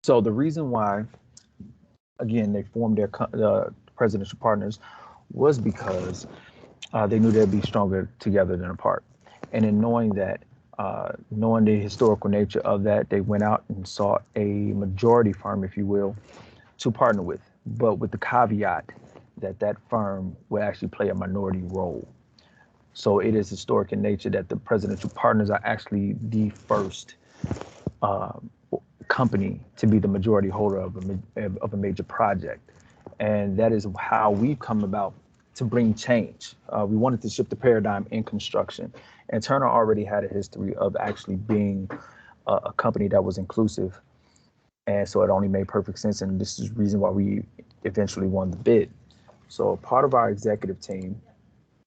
So the reason why, again, they formed their presidential partners was because they knew they'd be stronger together than apart. And in knowing that, knowing the historical nature of that, they went out and sought a majority firm, if you will, to partner with, but with the caveat that that firm would actually play a minority role. So it is historic in nature that the presidential partners are actually the first uh, company to be the majority holder of a major project. And that is how we've come about to bring change. We wanted to shift the paradigm in construction. And Turner already had a history of actually being a company that was inclusive. And so it only made perfect sense. And this is the reason why we eventually won the bid. So part of our executive team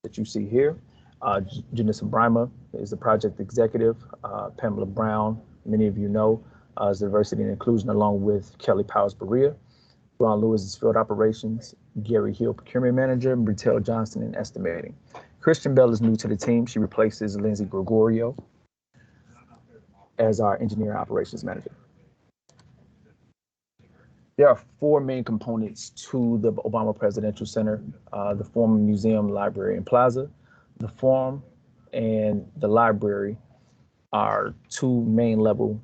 that you see here, Janissa Brima is the project executive. Pamela Brown, many of you know, is diversity and inclusion, along with Kelly Powers Berea. Ron Lewis is field operations. Gary Hill, procurement manager. And Brittelle Johnson in estimating. Christian Bell is new to the team. She replaces Lindsay Gregorio as our engineer operations manager. There are four main components to the Obama Presidential Center: the former museum, library, and plaza. The forum and the library are two main level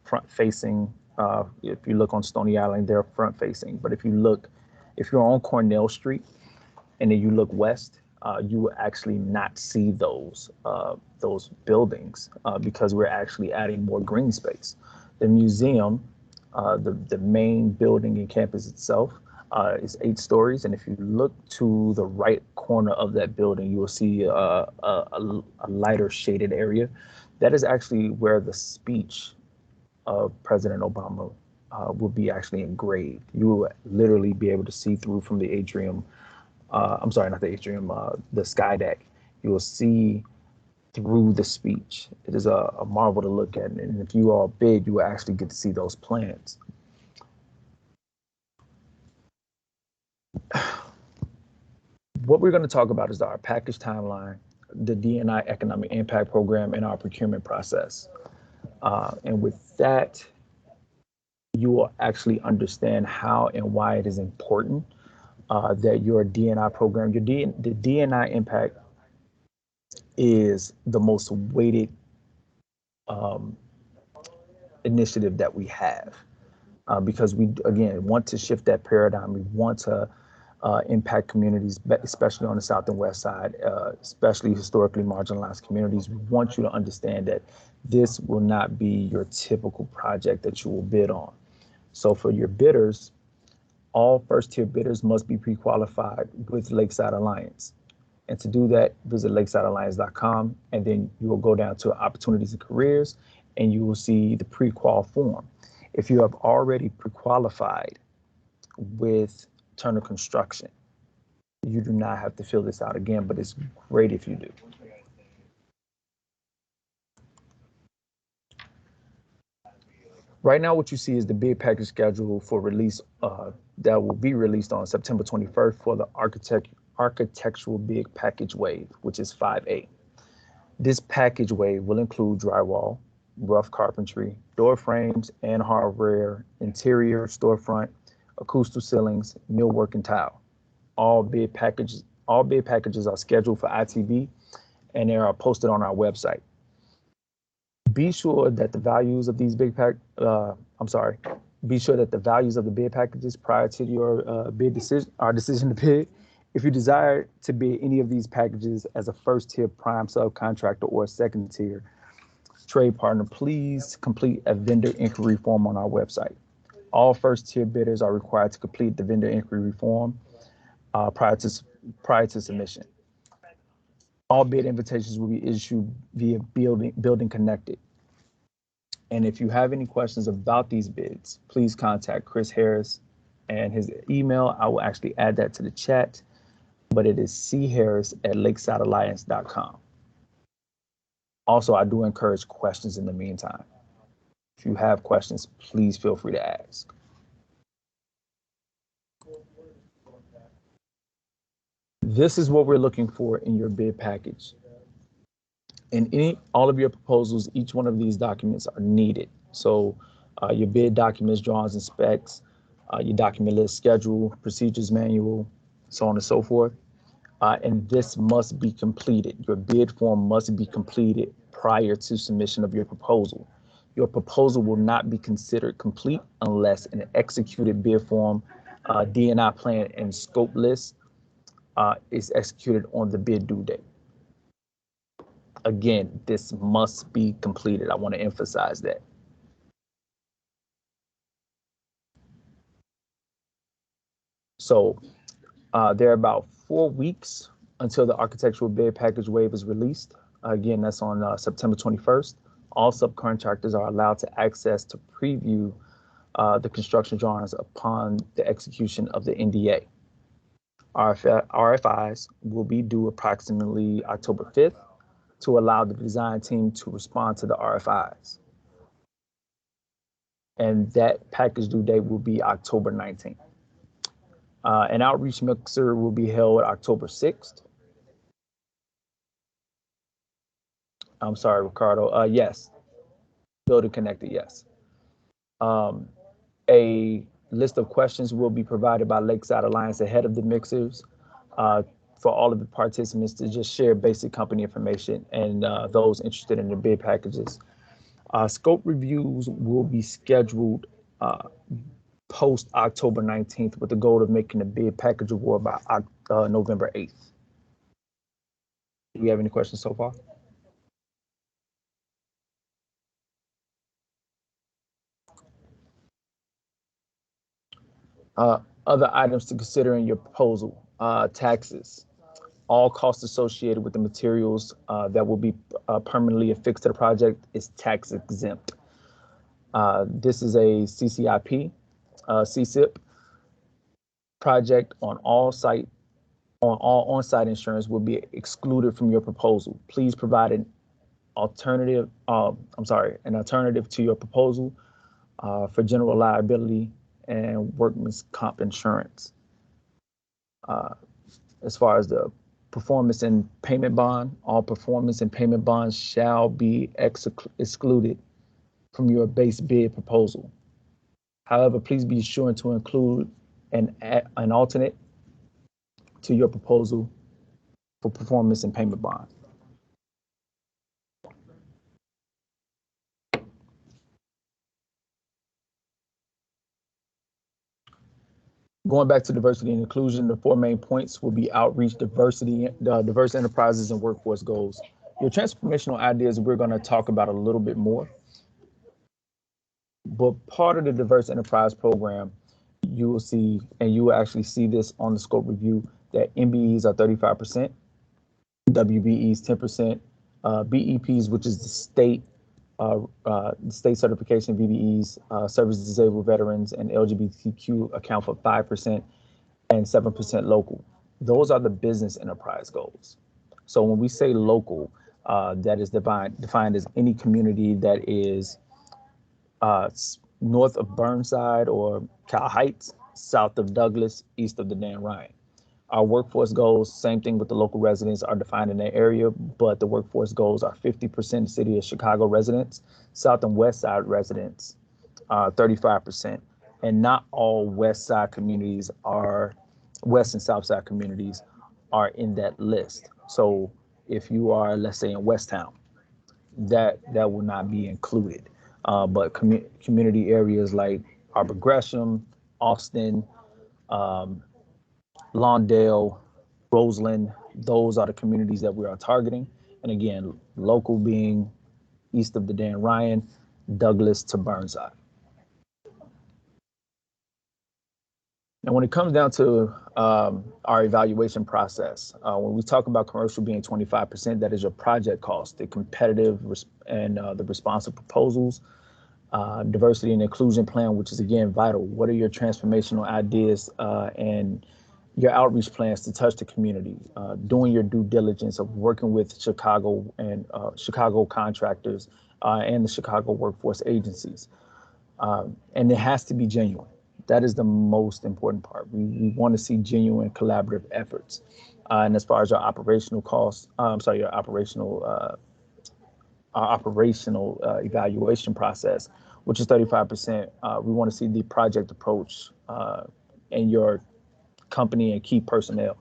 front facing. If you look on Stony Island, they're front facing. But if you're on Cornell Street and then you look west, you will actually not see those buildings because we're actually adding more green space. The museum, the main building in campus itself, is 8 stories, and if you look to the right corner of that building, you will see a lighter shaded area. That is actually where the speech of President Obama will be actually engraved. You will literally be able to see through from the atrium. I'm sorry, not the atrium, the sky deck. You will see through the speech. It is a marvel to look at. And if you are big, you will actually get to see those plans. What we're going to talk about is our package timeline, the D&I economic impact program, and our procurement process. And with that, you will actually understand how and why it is important that your D&I program, the D&I impact is the most weighted initiative that we have because we, again, want to shift that paradigm. We want to impact communities, especially on the South and West side, especially historically marginalized communities. We want you to understand that this will not be your typical project that you will bid on. So for your bidders, all first tier bidders must be pre-qualified with Lakeside Alliance. And to do that, visit lakesidealliance.com, and then you will go down to opportunities and careers, and you will see the pre-qual form. If you have already pre-qualified with Turner Construction, you do not have to fill this out again, but it's great if you do. Right now, what you see is the bid package schedule for release that will be released on September 21st for the architectural bid package wave, which is 5A. This package wave will include drywall, rough carpentry, door frames and hardware, interior, storefront, acoustic ceilings, millwork, and tile. All bid packages are scheduled for ITB, and they are posted on our website. Be sure that the values of these be sure that the values of the bid packages prior to your decision to bid. If you desire to bid any of these packages as a first tier prime subcontractor or a second tier trade partner, please complete a vendor inquiry form on our website. All first tier bidders are required to complete the vendor inquiry form prior to submission. All bid invitations will be issued via Building Connected. And if you have any questions about these bids, please contact Chris Harris and his email. I will actually add that to the chat, but it is charris@lakesidealliance.com. Also, I do encourage questions in the meantime. If you have questions, please feel free to ask. This is what we're looking for in your bid package. In all of your proposals, each one of these documents are needed. So your bid documents, drawings, and specs, your document list, schedule, procedures manual, so on and so forth. And this must be completed. Your bid form must be completed prior to submission of your proposal. Your proposal will not be considered complete unless an executed bid form, D&I plan, and scope list is executed on the bid due date. Again, this must be completed. I want to emphasize that. So there are about 4 weeks until the architectural bid package waiver is released. Again, that's on September 21st. All subcontractors are allowed to access to preview the construction drawings upon the execution of the NDA. RFIs will be due approximately October 5th to allow the design team to respond to the RFIs. And that package due date will be October 19th. An outreach mixer will be held October 6th. I'm sorry, Ricardo. Yes, building connected, yes. A list of questions will be provided by Lakeside Alliance ahead of the mixers for all of the participants to just share basic company information and those interested in the bid packages. Scope reviews will be scheduled post October 19th with the goal of making the bid package award by November 8th. Do we have any questions so far? Other items to consider in your proposal: taxes. All costs associated with the materials that will be permanently affixed to the project is tax exempt. This is a CCIP, CCIP project on all on-site insurance will be excluded from your proposal. Please provide an alternative to your proposal for general liability and workman's comp insurance. As far as the performance and payment bond, all performance and payment bonds shall be excluded from your base bid proposal. However, please be sure to include an alternate to your proposal for performance and payment bond. Going back to diversity and inclusion, the 4 main points will be outreach, diversity, diverse enterprises, and workforce goals. Your transformational ideas, we're going to talk about a little bit more. But part of the diverse enterprise program, you will see, and you will actually see this on the scope review, that MBEs are 35%, WBEs 10%, BEPs, which is the state certification, VBEs, service disabled veterans, and LGBTQ account for 5% and 7% local. Those are the business enterprise goals. So when we say local, that is defined as any community that is north of Burnside or Cal Heights, south of Douglas, east of the Dan Ryan. Our workforce goals, same thing with the local residents, are defined in that area, but the workforce goals are 50% city of Chicago residents, south and west side residents, 35%. And not all west side communities west and south side communities are in that list. So if you are, let's say, in Westtown, that will not be included. But community areas like Arbor Gresham, Austin, Lawndale, Roseland, those are the communities that we are targeting. And again, local being east of the Dan Ryan, Douglas to Burnside. Now, when it comes down to our evaluation process, when we talk about commercial being 25%, that is your project cost, the competitive and the responsive proposals, diversity and inclusion plan, which is again vital. What are your transformational ideas and your outreach plans to touch the community, doing your due diligence of working with Chicago and Chicago contractors and the Chicago workforce agencies. And it has to be genuine. That is the most important part. We want to see genuine collaborative efforts. And as far as our operational costs, your operational evaluation process, which is 35%. We want to see the project approach in your company and key personnel.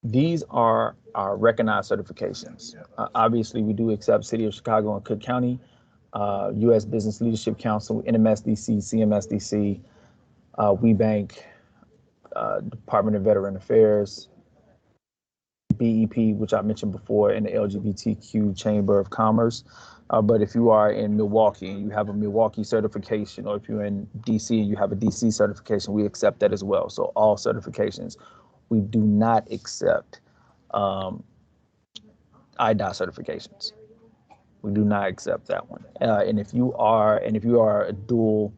These are our recognized certifications. Obviously, we do accept City of Chicago and Cook County, U.S. Business Leadership Council, NMSDC, CMSDC, WeBank, Department of Veteran Affairs, BEP, which I mentioned before, and the LGBTQ Chamber of Commerce. But if you are in Milwaukee and you have a Milwaukee certification, or if you're in DC and you have a DC certification, we accept that as well. So all certifications. We do not accept IDOT certifications. We do not accept that one. And if you are a dual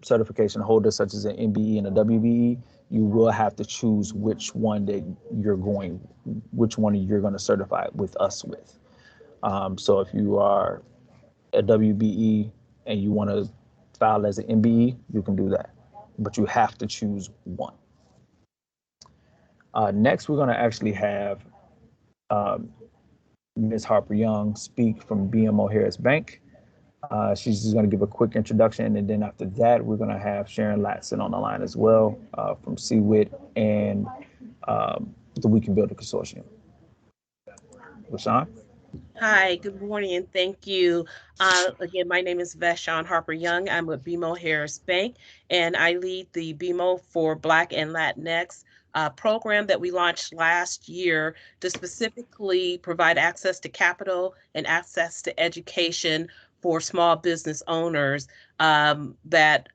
certification holder, such as an MBE and a WBE, you will have to choose which one you're going to certify with us with. So if you are a WBE and you want to file as an MBE, you can do that, but you have to choose one. Next, we're going to actually have Ms. Harper Young speak from BMO Harris Bank. She's just going to give a quick introduction, and then after that, we're going to have Sharon Latson on the line as well from CWIT and the We Can Build a Consortium. LaShawn? Hi, good morning, and thank you. Again, my name is Vashon Harper Young. I'm with BMO Harris Bank, and I lead the BMO for Black and Latinx program that we launched last year to specifically provide access to capital and access to education for small business owners that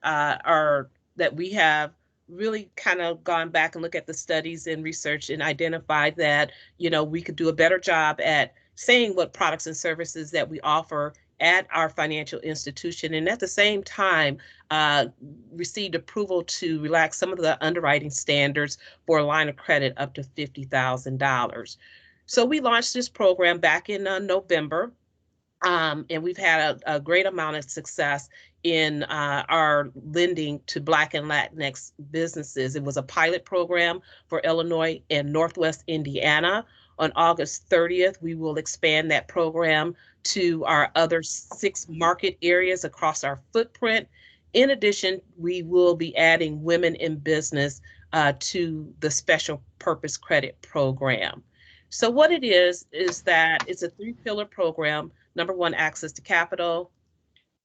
we have really kind of gone back and look at the studies and research and identified that, we could do a better job at saying what products and services that we offer at our financial institution, and at the same time received approval to relax some of the underwriting standards for a line of credit up to $50,000. So we launched this program back in November, and we've had a great amount of success in our lending to Black and Latinx businesses. It was a pilot program for Illinois and Northwest Indiana. On August 30th, we will expand that program to our other 6 market areas across our footprint. In addition, we will be adding women in business to the special purpose credit program. So what it is that it's a 3-pillar program. Number 1, access to capital,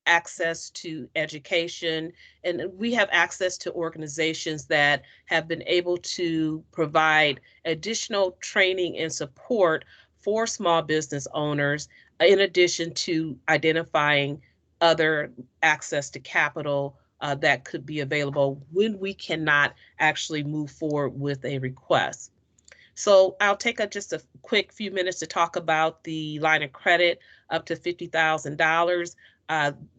access to education, and we have access to organizations that have been able to provide additional training and support for small business owners, in addition to identifying other access to capital that could be available when we cannot actually move forward with a request. So I'll take just a quick few minutes to talk about the line of credit up to $50,000.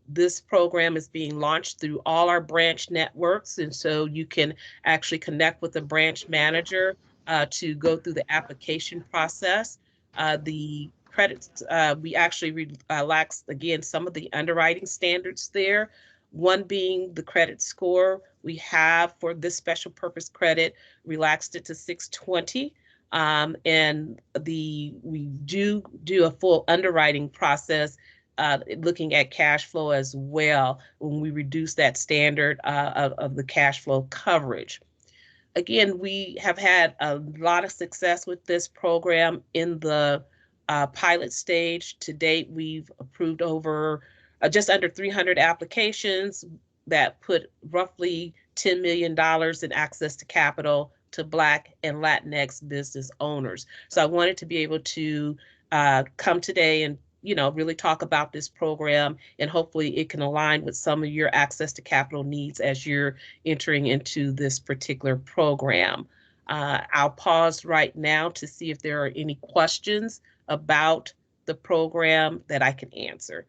This program is being launched through all our branch networks, and so you can actually connect with a branch manager to go through the application process. The credits, we actually relaxed, again, some of the underwriting standards there. One being the credit score we have for this special purpose credit, relaxed it to 620. And we do a full underwriting process, looking at cash flow as well when we reduce that standard of the cash flow coverage. Again, we have had a lot of success with this program in the pilot stage. To date, we've approved over just under 300 applications that put roughly $10 million in access to capital to Black and Latinx business owners. So I wanted to be able to come today and really talk about this program, and hopefully it can align with some of your access to capital needs as you're entering into this particular program. I'll pause right now to see if there are any questions about the program that I can answer.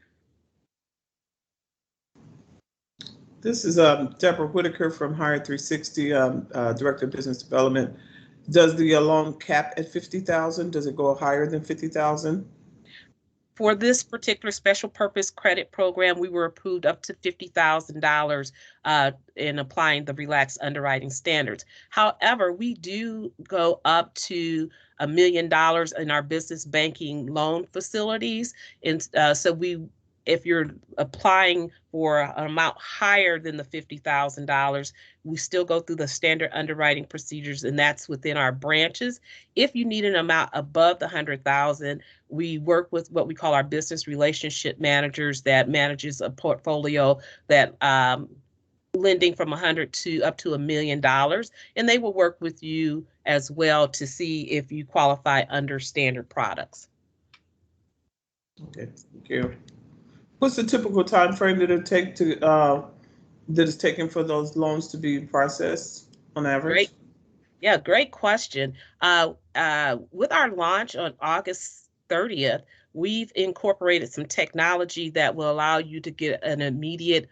This is Deborah Whitaker from Hire 360, Director of Business Development. Does the loan cap at $50,000? Does it go higher than $50,000? For this particular special purpose credit program, we were approved up to $50,000 in applying the relaxed underwriting standards. However, we do go up to $1 million in our business banking loan facilities. And so if you're applying for an amount higher than the $50,000, we still go through the standard underwriting procedures, and that's within our branches. If you need an amount above the 100,000, we work with what we call our business relationship managers that manages a portfolio that lending from 100 to up to $1 million, and they will work with you as well to see if you qualify under standard products. Okay, thank you. What's the typical time frame that it take to that is taken for those loans to be processed on average? Great question. With our launch on August 30th, we've incorporated some technology that will allow you to get an immediate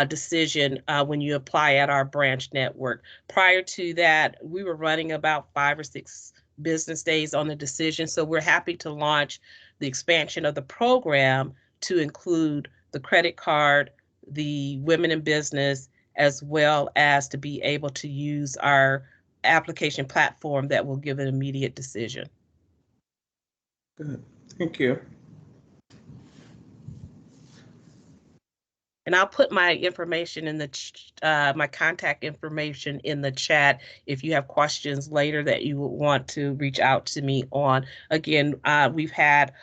decision when you apply at our branch network. Prior to that, we were running about 5 or 6 business days on the decision. So we're happy to launch the expansion of the program to include the credit card, the women in business, as well as to be able to use our application platform that will give an immediate decision. Good, thank you. And I'll put my information in the my contact information in the chat if you have questions later that you would want to reach out to me on. Again, we've had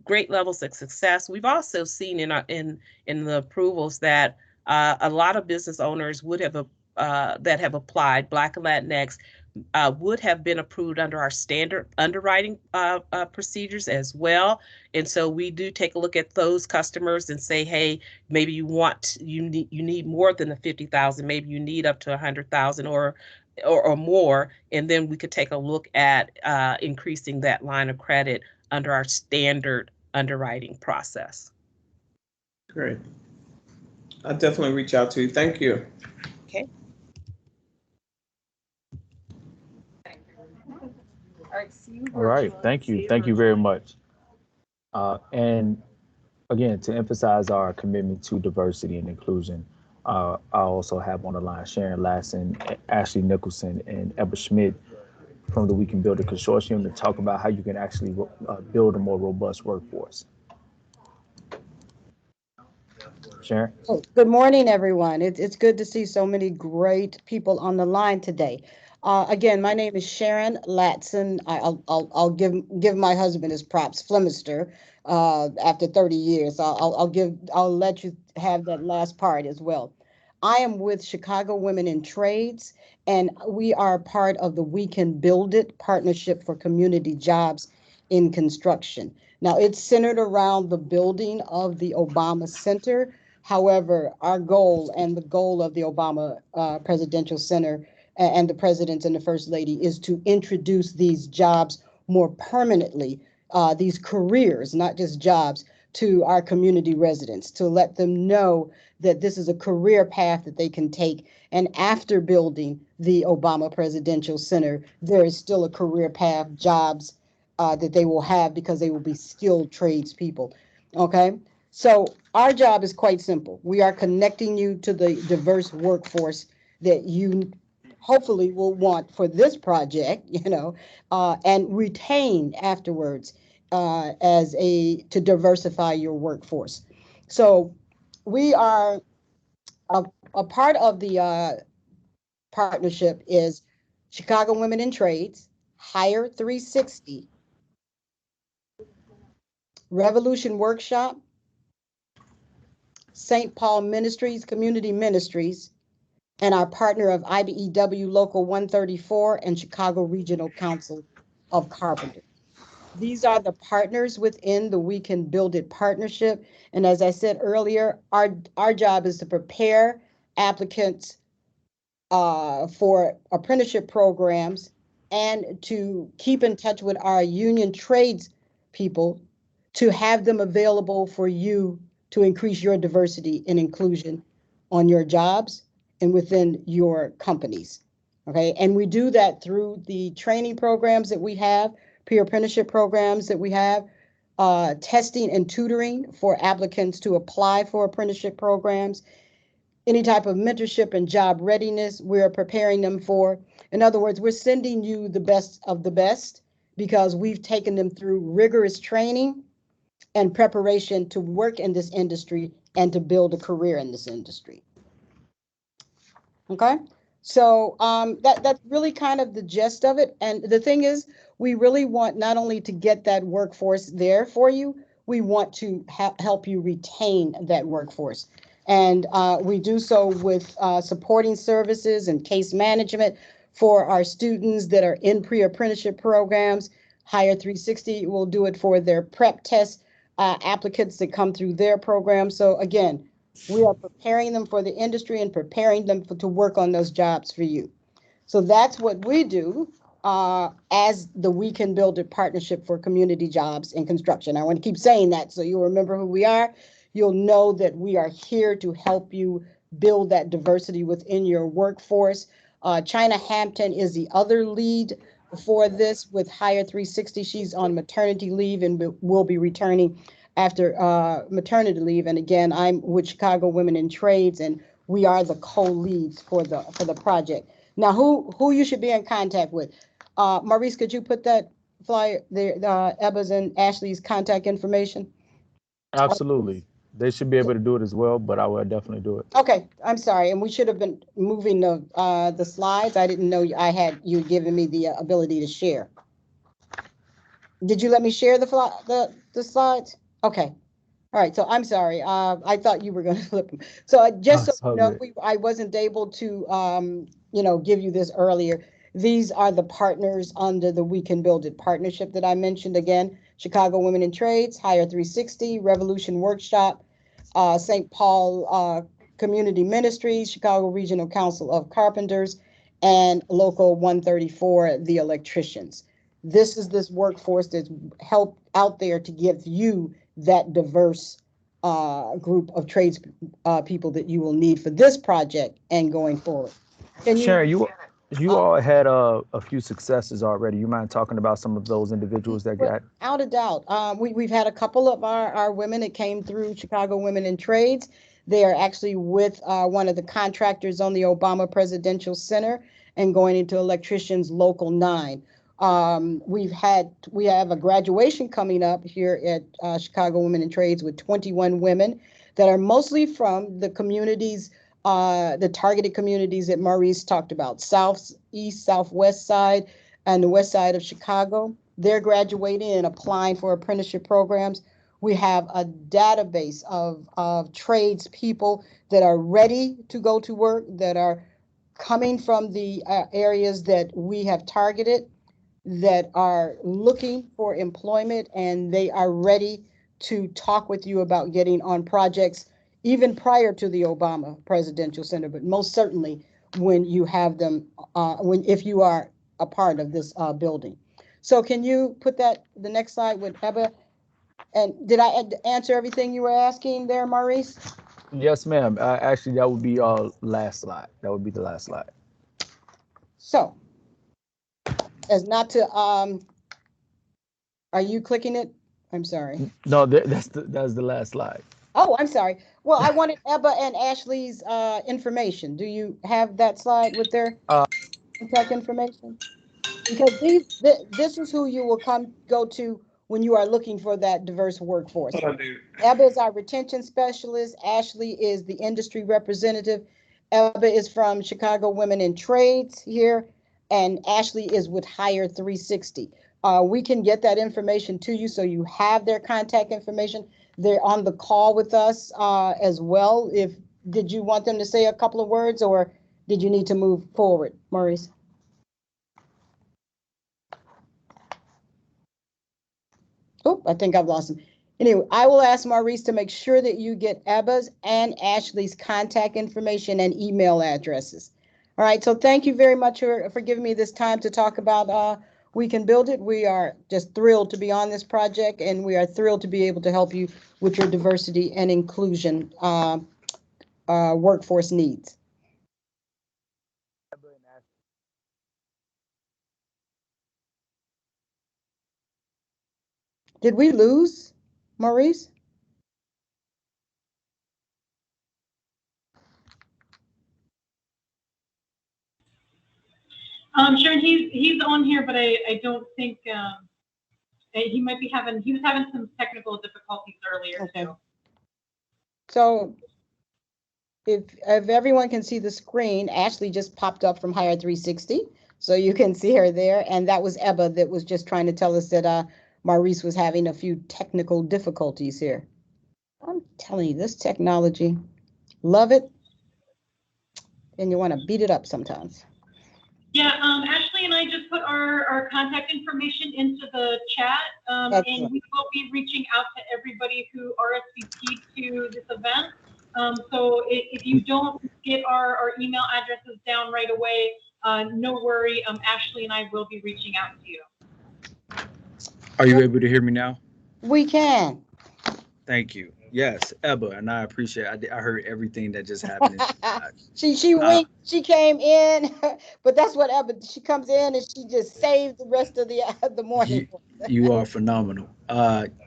great levels of success. We've also seen in the approvals that a lot of business owners would have that have applied, Black and Latinx, would have been approved under our standard underwriting procedures as well. And so we do take a look at those customers and say, hey, maybe you need more than the 50,000, maybe you need up to 100,000 or more, and then we could take a look at increasing that line of credit under our standard underwriting process. Great. I'll definitely reach out to you. Thank you. Okay. All right, thank you. Thank you very much. And again, to emphasize our commitment to diversity and inclusion, I also have on the line Sharon Lasson, Ashley Nicholson, and Ebba Schmidt from the We Can Build a Consortium to talk about how you can actually build a more robust workforce. Sharon? Oh, good morning, everyone. It's good to see so many great people on the line today. Again, my name is Sharon Latson. I'll give my husband his props, Flemister, after 30 years. I'll let you have that last part as well. I am with Chicago Women in Trades, and we are part of the We Can Build It Partnership for Community Jobs in Construction. Now, it's centered around the building of the Obama Center. However, our goal and the goal of the Obama Presidential Center and the president and the first lady is to introduce these jobs more permanently, these careers, not just jobs, to our community residents, to let them know that this is a career path that they can take. And after building the Obama Presidential Center, there is still a career path, jobs that they will have because they will be skilled tradespeople. Okay, so our job is quite simple. We are connecting you to the diverse workforce that you hopefully will want for this project, and retain afterwards to diversify your workforce. So we are a part of the partnership is Chicago Women in Trades, Hire 360, Revolution Workshop, St. Paul Ministries, Community Ministries, and our partner of IBEW Local 134 and Chicago Regional Council of Carpenters. These are the partners within the We Can Build It partnership. And as I said earlier, our job is to prepare applicants for apprenticeship programs and to keep in touch with our union trades people to have them available for you to increase your diversity and inclusion on your jobs and within your companies. Okay, and we do that through the training programs that we have, peer apprenticeship programs that we have, testing and tutoring for applicants to apply for apprenticeship programs, any type of mentorship and job readiness we're preparing them for. In other words, we're sending you the best of the best because we've taken them through rigorous training and preparation to work in this industry and to build a career in this industry. Okay, so that's really kind of the gist of it. And the thing is, we really want not only to get that workforce there for you, we want to help you retain that workforce. And we do so with supporting services and case management for our students that are in pre-apprenticeship programs. Hire 360 will do it for their prep test applicants that come through their program. So again, we are preparing them for the industry and preparing them to work on those jobs for you. So that's what we do as the We Can Build It Partnership for Community Jobs in Construction. I want to keep saying that so you'll remember who we are. You'll know that we are here to help you build that diversity within your workforce. China Hampton is the other lead for this with Hire 360. She's on maternity leave and will be returning after maternity leave. And again, I'm with Chicago Women in Trades, and we are the co-leads for the project. Now, who you should be in contact with? Maurice, could you put that flyer there, Ebba's and Ashley's contact information? Absolutely. They should be able to do it as well, but I will definitely do it. Okay, I'm sorry, and we should have been moving the slides. I didn't know I had you given me the ability to share. Did you let me share the slides? Okay. All right, so I'm sorry. I thought you were going to flip them. So just so you know, I wasn't able to, give you this earlier. These are the partners under the We Can Build It partnership that I mentioned again. Chicago Women in Trades, Hire 360, Revolution Workshop, St. Paul Community Ministries, Chicago Regional Council of Carpenters, and Local 134, the electricians. This is this workforce that's helped out there to give you that diverse group of trades people that you will need for this project and going forward. Sharon, you all had a few successes already. You mind talking about some of those individuals that got? Without a doubt. We've had a couple of our women that came through Chicago Women in Trades. They are actually with one of the contractors on the Obama Presidential Center and going into Electricians Local 9. We have a graduation coming up here at Chicago Women in Trades with 21 women that are mostly from the communities, the targeted communities that Maurice talked about, south, east, southwest side, and the west side of Chicago. They're graduating and applying for apprenticeship programs. We have a database of trades people that are ready to go to work, that are coming from the areas that we have targeted, that are looking for employment, and they are ready to talk with you about getting on projects even prior to the Obama Presidential Center, but most certainly when you have them, if you are a part of this building. So can you put the next slide with Ebba? And did I answer everything you were asking there, Maurice? Yes, ma'am. Actually, that would be last slide. That would be the last slide. So, as not to, are you clicking it? I'm sorry. No, that's the last slide. Oh, I'm sorry. Well, I wanted Ebba and Ashley's information. Do you have that slide with their contact information? Because this is who you will go to when you are looking for that diverse workforce. Ebba is our retention specialist. Ashley is the industry representative. Ebba is from Chicago Women in Trades here, and Ashley is with Hire 360. We can get that information to you so you have their contact information. They're on the call with us as well. Did you want them to say a couple of words, or did you need to move forward, Maurice? Oh, I think I've lost him. Anyway, I will ask Maurice to make sure that you get Ebba's and Ashley's contact information and email addresses. All right, so thank you very much for giving me this time to talk about We Can Build It. We are just thrilled to be on this project, and we are thrilled to be able to help you with your diversity and inclusion workforce needs. Did we lose Maurice? Sharon, he's on here, but I don't think he might be he was having some technical difficulties earlier. Okay. Too. So if everyone can see the screen, Ashley just popped up from Hire 360. So you can see her there. And that was Ebba that was just trying to tell us that Maurice was having a few technical difficulties here. I'm telling you, this technology, love it. And you want to beat it up sometimes. Yeah, Ashley and I just put our contact information into the chat, and we will be reaching out to everybody who RSVP'd to this event. So if you don't get our email addresses down right away, no worry, Ashley and I will be reaching out to you. Are you able to hear me now? We can. Thank you. Yes, Ebba, and I appreciate it. I heard everything that just happened. She winked, she came in, but that's what Ebba, she comes in and she just saves the rest of the morning. You are phenomenal.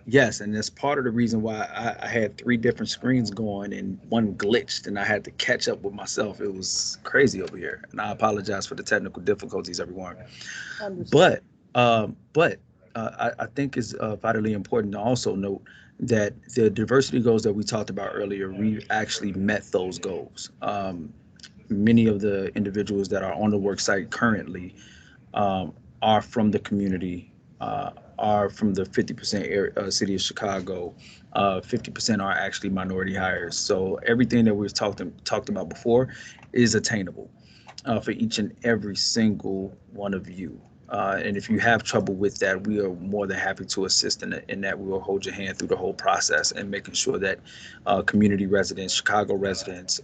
Yes, and that's part of the reason why I had 3 different screens going and one glitched and I had to catch up with myself. It was crazy over here. And I apologize for the technical difficulties, everyone. But I think it's vitally important to also note that the diversity goals that we talked about earlier, we actually met those goals. Many of the individuals that are on the work site currently are from the community, are from the 50% area, city of Chicago. 50% are actually minority hires. So everything that we've talked about before is attainable for each and every single one of you. And if you have trouble with that, we are more than happy to assist in that. We will hold your hand through the whole process and making sure that community residents, Chicago residents,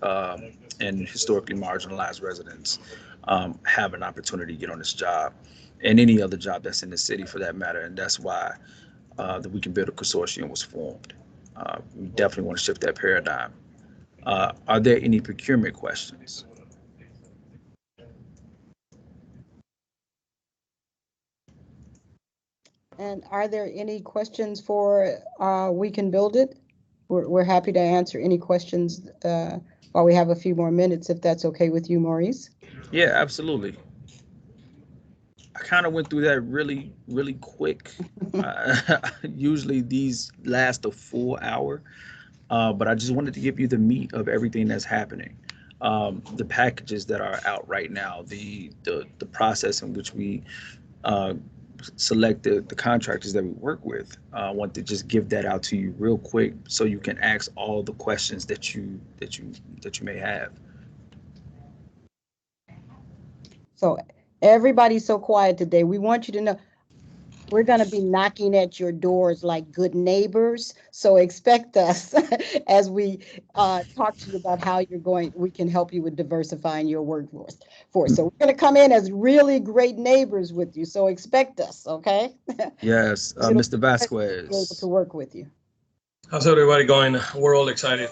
and historically marginalized residents have an opportunity to get on this job and any other job that's in the city for that matter. And that's why the We Can Build a Consortium was formed. We definitely want to shift that paradigm. Are there any procurement questions? And are there any questions for We Can Build It? We're happy to answer any questions while we have a few more minutes, if that's okay with you, Maurice. Yeah, absolutely. I kind of went through that really, really quick. Usually these last a full hour, but I just wanted to give you the meat of everything that's happening. The packages that are out right now, the process in which we uh, select the contractors that we work with. I want to just give that out to you real quick so you can ask all the questions that you may have. So everybody's so quiet today. We want you to know we're going to be knocking at your doors like good neighbors. So expect us as we talk to you about how we can help you with diversifying your workforce. So we're going to come in as really great neighbors with you. So expect us, okay? Yes, Mr. Vasquez. Be able to work with you. How's everybody going? We're all excited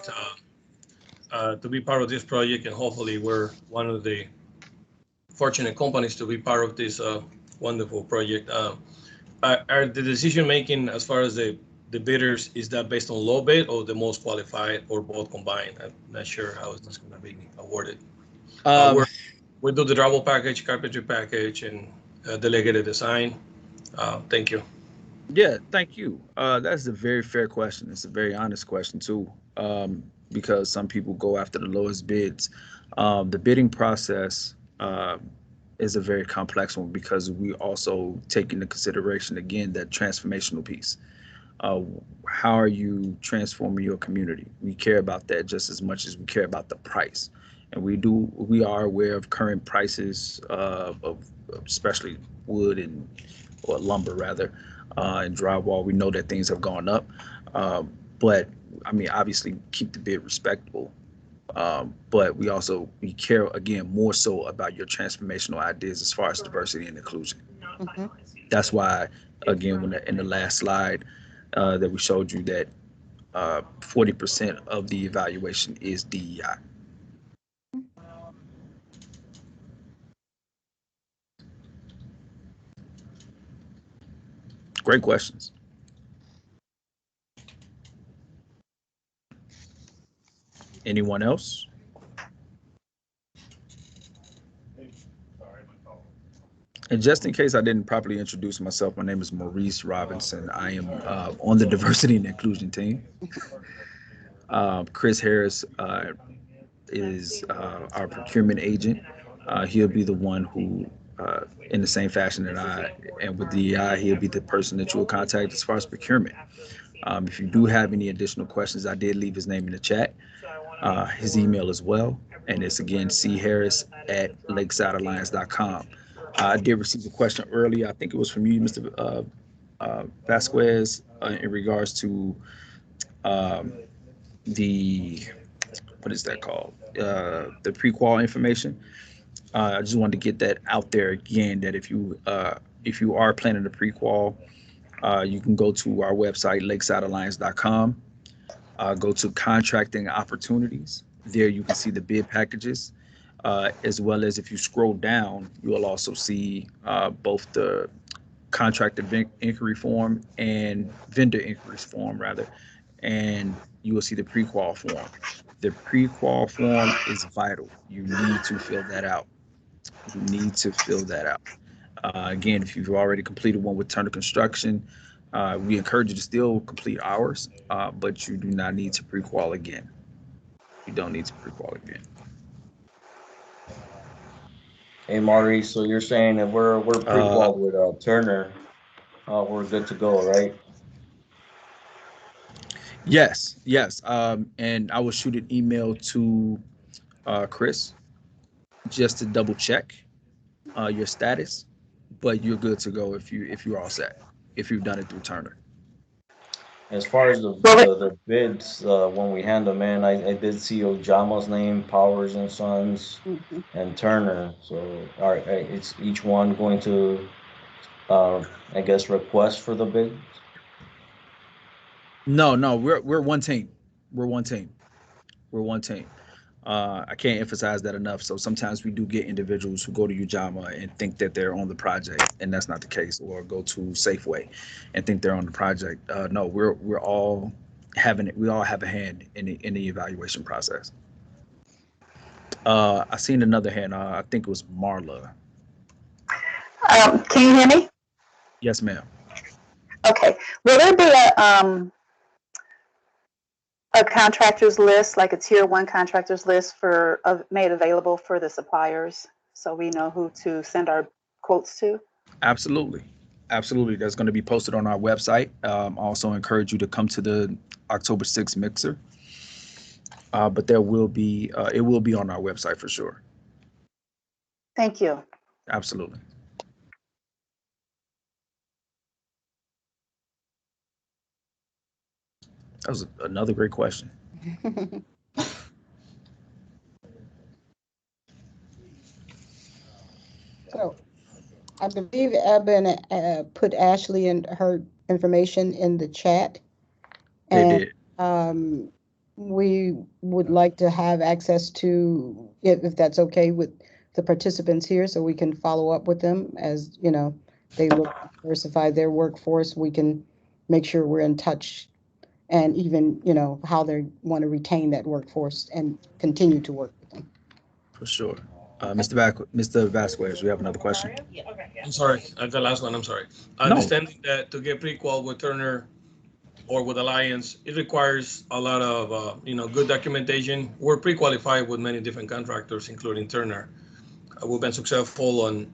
to be part of this project, and hopefully we're one of the fortunate companies to be part of this wonderful project. Are the decision making as far as the bidders, is that based on low bid or the most qualified or both combined? I'm not sure how is this going to be awarded. We do the drywall package, carpentry package, and delegated design. Thank you. Yeah, thank you. That's a very fair question. It's a very honest question too, because some people go after the lowest bids. The bidding process is a very complex one because we also take into consideration again that transformational piece. Uh, how are you transforming your community? We care about that just as much as we care about the price, and we are aware of current prices of especially wood and or lumber rather, and drywall. We know that things have gone up, but I mean obviously keep the bid respectable. But we care again more so about your transformational ideas as far as diversity and inclusion. Mhm. That's why again in the last slide that we showed you that 40% of the evaluation is DEI. Great questions. Anyone else? And just in case I didn't properly introduce myself, my name is Maurice Robinson. I am on the diversity and inclusion team. Chris Harris is our procurement agent. He'll be the one who, in the same fashion that I am with DEI, he'll be the person that you will contact as far as procurement. If you do have any additional questions, I did leave his name in the chat, his email as well. And it's again, charris@lakesidealliance.com. I did receive a question earlier. I think it was from you, Mr. Vasquez, in regards to the, what is that called? The pre-qual information. I just wanted to get that out there again, that if you are planning a pre-qual, you can go to our website, lakesidealliance.com, go to contracting opportunities. There you can see the bid packages, as well as if you scroll down, you will also see both the contractor inquiry form and vendor inquiries form, rather, and you will see the pre-qual form. The pre-qual form is vital. You need to fill that out. You need to fill that out. Again, if you've already completed one with Turner Construction, we encourage you to still complete ours, but you do not need to pre-qual again. You don't need to pre-qual again. Hey, Maurice, so you're saying that we're pre-qual with Turner, we're good to go, right? Yes. And I will shoot an email to Chris just to double check your status, but you're good to go if you're all set, if you've done it through Turner. As far as the bids, when we hand them in, I did see Ojama's name, Powers and Sons, and Turner. So, all right, it's each one going to, I guess, request for the bid. No, we're one team. We're one team. I can't emphasize that enough. So sometimes we do get individuals who go to Ujama and think that they're on the project, and that's not the case, or go to Safeway and think they're on the project. No, we're all we all have a hand in the evaluation process. I seen another hand. I think it was Marla. Can you hear me? Yes, ma'am. Okay. Will there be a contractors list, like a tier 1 contractors list made available for the suppliers, so we know who to send our quotes to? Absolutely. That's going to be posted on our website. Also encourage you to come to the October 6th mixer. But there will be, it will be on our website for sure. Thank you. Absolutely. That was another great question. So I believe Eben put Ashley and her information in the chat. They And did. we would like to have access to, if that's okay with the participants here, so we can follow up with them as, they look to diversify their workforce. We can make sure we're in touch, and even, how they want to retain that workforce and continue to work with them. For sure. Mr. Vasquez, we have another question. I'm sorry, the last one, I'm sorry. Understanding that to get pre-qual with Turner or with Alliance, it requires a lot of, good documentation. We're pre-qualified with many different contractors, including Turner. We've been successful on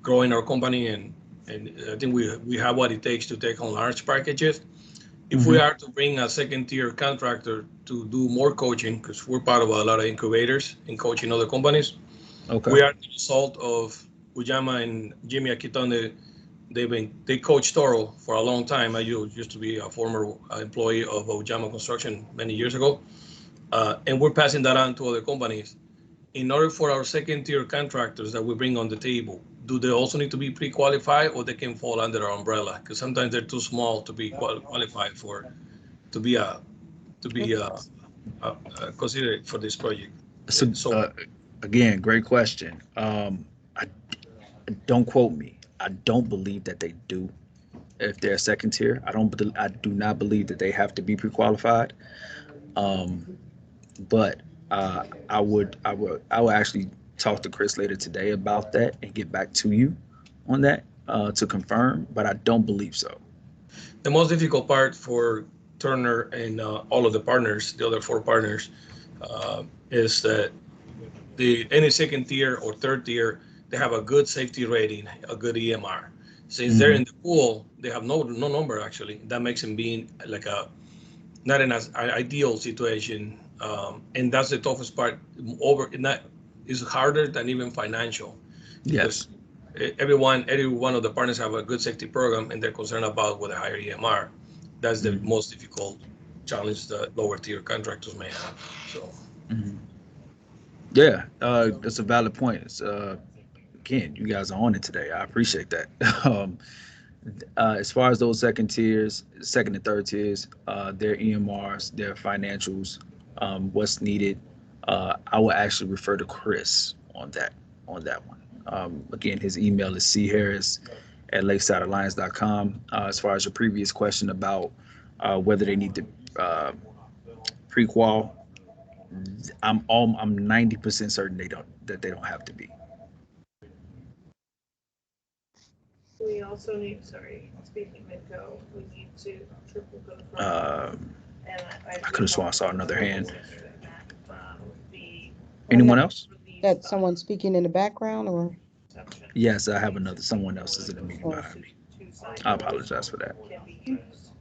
growing our company, and I think we have what it takes to take on large packages. If we are to bring a second-tier contractor to do more coaching, because we're part of a lot of incubators in coaching other companies, Okay. we are the result of Ujama and Jimmy Akiton. They coached Toro for a long time. I used to be a former employee of Ujama Construction many years ago, and we're passing that on to other companies. In order for our second-tier contractors that we bring on the table, do they also need to be pre-qualified, or they can fall under our umbrella? Because sometimes they're too small to be qualified to be considered for this project. So again, great question. Don't quote me. I don't believe that they do. If they're second tier, I do not believe that they have to be pre-qualified. But I would actually talk to Chris later today about that and get back to you on that to confirm, but I don't believe so. The most difficult part for Turner and all of the partners, the other 4 partners, is that any second tier or third tier, they have a good safety rating, a good EMR. Since they're in the pool, they have no number actually. That makes them being like a not an ideal situation, and that's the toughest part. Is harder than even financial. Yes. Every one of the partners have a good safety program, and they're concerned about with a higher EMR. That's the most difficult challenge that lower tier contractors may have. So. Yeah, that's a valid point. It's, again, you guys are on it today. I appreciate that. As far as those second and third tiers, their EMRs, their financials, what's needed, I will actually refer to Chris on that one. Again, his email is charris@lakesidealliance.com. As far as your previous question about whether they need to pre-qual, I'm 90% certain they don't have to be. We also need, speaking Midco, we need to triple confirm. I could have sworn I saw another hand. The Anyone else? That someone speaking in the background, or? Yes, I have someone else is in the meeting behind me. I apologize for that. Can be used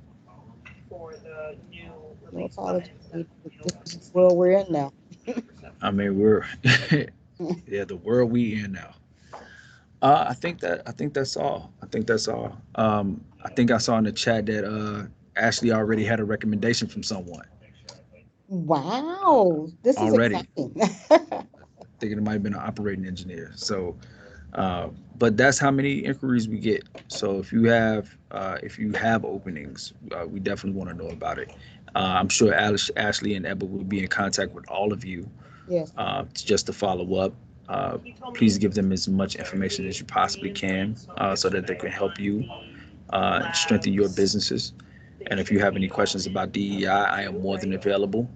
for the new No release. apology. This is the world we're in now. I mean, we're the world we in now. I think that's all. I think I saw in the chat that Ashley already had a recommendation from someone. Wow, this is Already. exciting. Thinking it might have been an operating engineer. So, but that's how many inquiries we get. So if you have openings, we definitely want to know about it. I'm sure Ashley and Ebba will be in contact with all of you. Yes. Just to follow up. Please give them as much information as you possibly can, so that they can help you strengthen your businesses. And if you have any questions about DEI, I am more than available.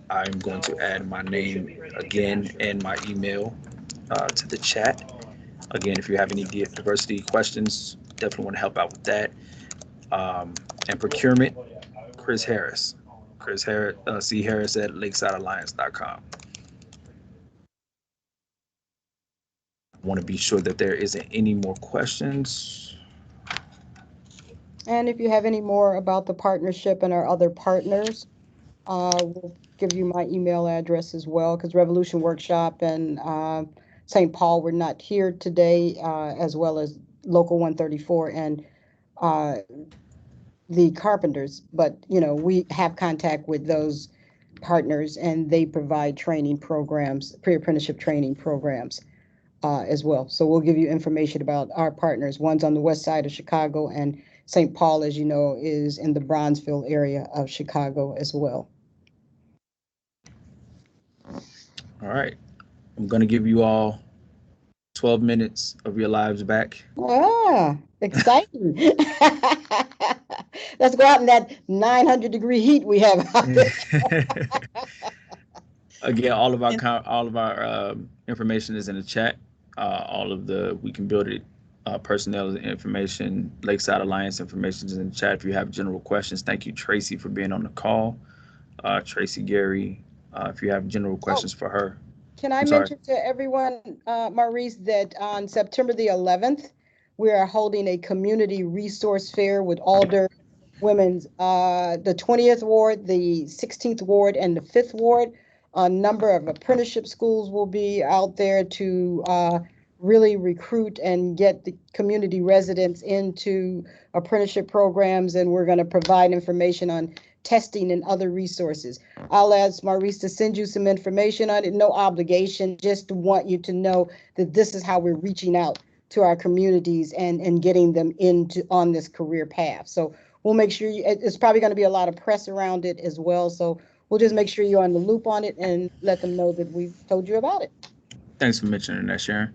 I'm going to add my name again and my email to the chat. Again, if you have any diversity questions, definitely want to help out with that. And procurement, Chris Harris, C. Harris at lakesidealliance.com. Want to be sure that there isn't any more questions. And if you have any more about the partnership and our other partners, we'll give you my email address as well, because Revolution Workshop and St. Paul were not here today, as well as Local 134 and the Carpenters. But, we have contact with those partners, and they provide training programs, pre-apprenticeship training programs as well. So we'll give you information about our partners. One's on the west side of Chicago, and St. Paul, as you know, is in the Bronzeville area of Chicago as well. All right. I'm going to give you all 12 minutes of your lives back. Ah, exciting. Let's go out in that 900-degree heat we have out there. Again, all of our information is in the chat. All of the We Can Build It personnel information, Lakeside Alliance information is in the chat. If you have general questions, thank you, Tracy, for being on the call. Tracy Gary, if you have general questions for her. Can I mention to everyone, Maurice, that on September the 11th, we are holding a community resource fair with Alder Women's, the 20th Ward, the 16th Ward, and the 5th Ward. A number of apprenticeship schools will be out there to really recruit and get the community residents into apprenticeship programs, and we're going to provide information on testing and other resources. I'll ask Maurice to send you some information on it, no obligation, just want you to know that this is how we're reaching out to our communities and getting them on this career path. So we'll make sure it's probably going to be a lot of press around it as well. So we'll just make sure you're on the loop on it and let them know that we've told you about it. Thanks for mentioning that, Sharon.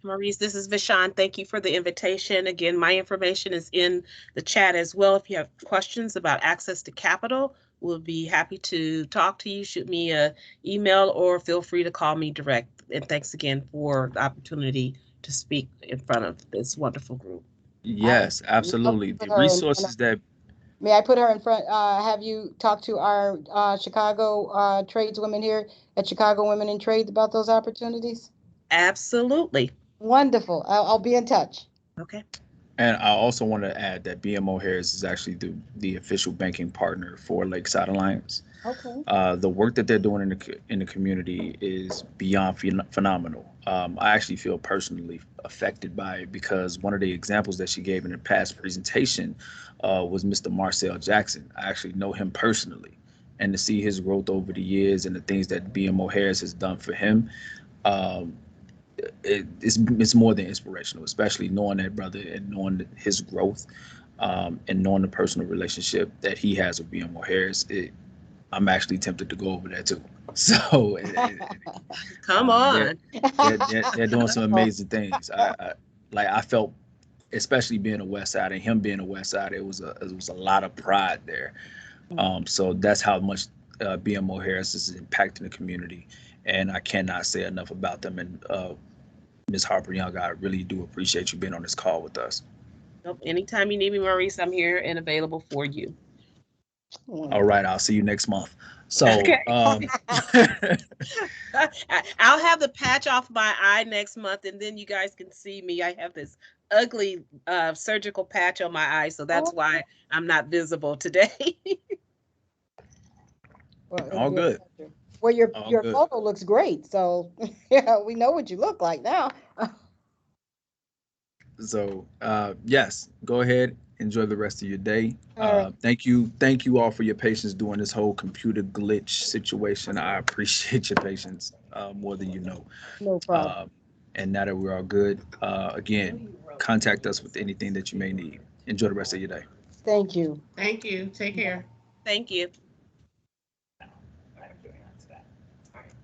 Maurice, this is Vishawn. Thank you for the invitation. Again, my information is in the chat as well. If you have questions about access to capital, will be happy to talk to you. Shoot me a email or feel free to call me direct. And thanks again for the opportunity to speak in front of this wonderful group. Yes, absolutely. The resources that. May I put her in front? Have you talked to our Chicago tradeswomen here at Chicago Women in Trades about those opportunities? Absolutely. Wonderful. I'll be in touch. Okay. And I also want to add that BMO Harris is actually the official banking partner for Lakeside Alliance. Okay. The work that they're doing in the community is beyond phenomenal. I actually feel personally affected by it because one of the examples that she gave in her past presentation was Mr. Marcel Jackson. I actually know him personally, and to see his growth over the years and the things that BMO Harris has done for him, it's more than inspirational, especially knowing that brother and knowing his growth, and knowing the personal relationship that he has with BMO Harris. I'm actually tempted to go over there too. So come on, they're doing some amazing things. I felt, especially being a West Side and him being a West Side, it was a lot of pride there. So that's how much BMO Harris is impacting the community, and I cannot say enough about them. And Ms. Harper Young, I really do appreciate you being on this call with us. Nope. Anytime you need me, Maurice, I'm here and available for you. All right, I'll see you next month. So okay. I'll have the patch off my eye next month, and then you guys can see me. I have this ugly surgical patch on my eye, so that's why I'm not visible today. Well, all good. Well, your photo looks great, so yeah, we know what you look like now. So yes, go ahead, enjoy the rest of your day. Right. Thank you all for your patience during this whole computer glitch situation. I appreciate your patience more than you know. No problem. And now that we're all good, again, contact us with anything that you may need. Enjoy the rest of your day. Thank you. Thank you. Take care. Thank you.